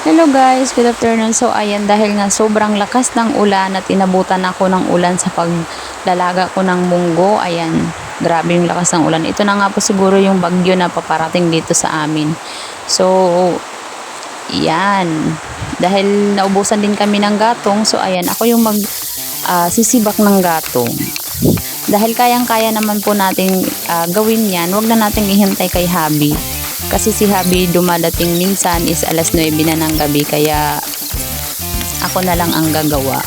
Hello guys, good afternoon. So ayan, dahil nga sobrang lakas ng ulan at inabutan ako ng ulan sa paglalaga ko ng munggo. Ayan, grabe yung lakas ng ulan. Ito na nga po siguro yung bagyo na paparating dito sa amin. So, yan. Dahil naubusan din kami ng gatong. So ayan, ako yung sisibak ng gatong. Dahil kayang-kaya naman po nating gawin yan, wag na nating ihintay kay Habi. Kasi si Habi dumadating minsan is alas 9 na ng gabi, kaya ako na lang ang gagawa.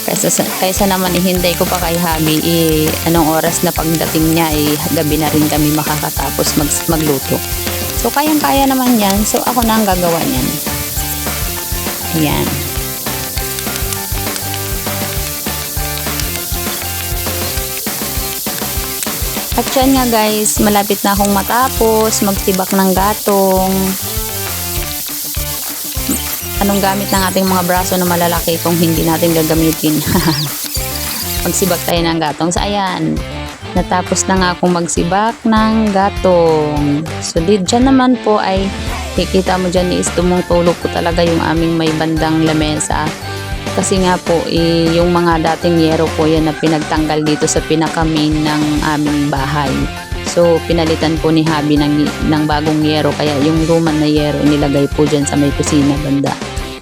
Kaysa naman ihintay ko pa kay Habi, anong oras na pagdating niya, gabi na rin kami makakatapos magluto. So kayang-kaya naman yan, so ako na ang gagawa niyan. Ayan. At yan nga guys, malapit na akong matapos magtibak ng gatong. Anong gamit ng ating mga braso na malalaki kung hindi natin gagamitin? Magsibak tayo ng gatong. So ayan, natapos na nga akong magsibak ng gatong. So dyan naman po ay kikita mo dyan is tumutulog po talaga yung aming may bandang lamesa. Kasi nga po, yung mga dating yero po yan na pinagtanggal dito sa pinaka-main ng aming bahay. So, pinalitan po ni Habi ng bagong yero. Kaya yung luman na yero nilagay po dyan sa may kusina banda.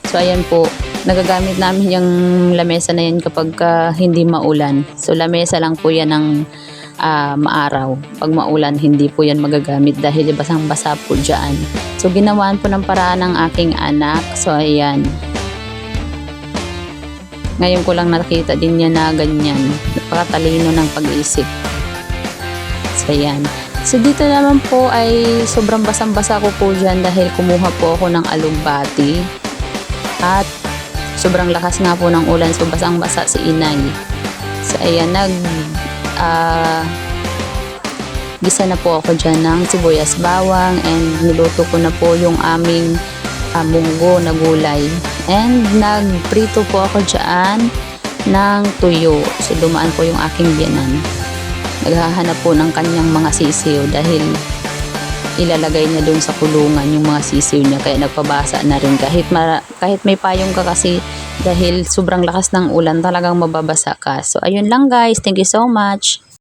So, ayan po, nagagamit namin yung lamesa na yan kapag hindi maulan. So, lamesa lang po yan ng maaraw. Pag maulan, hindi po yan magagamit dahil basang-basa po dyan. So, ginawaan po ng paraan ng aking anak. So, ayan. Ngayon ko lang nakita din niya na ganyan. Napakatalino ng pag-iisip. So, yan. So, dito naman po ay sobrang basang-basa ko po dyan dahil kumuha po ako ng alugbati. At sobrang lakas nga po ng ulan. So, basang-basa si inay. So, ayan. Gisa na po ako dyan ng sibuyas bawang and niluto ko na po yung aming munggo na gulay. And nagprito po ako dyan ng tuyo. So dumaan po yung aking biyanan. Naghahanap po ng kanyang mga sisiw dahil ilalagay niya doon sa kulungan yung mga sisiw niya. Kaya nagpabasa na rin. Kahit may payong ka kasi dahil sobrang lakas ng ulan talagang mababasa ka. So ayun lang guys. Thank you so much.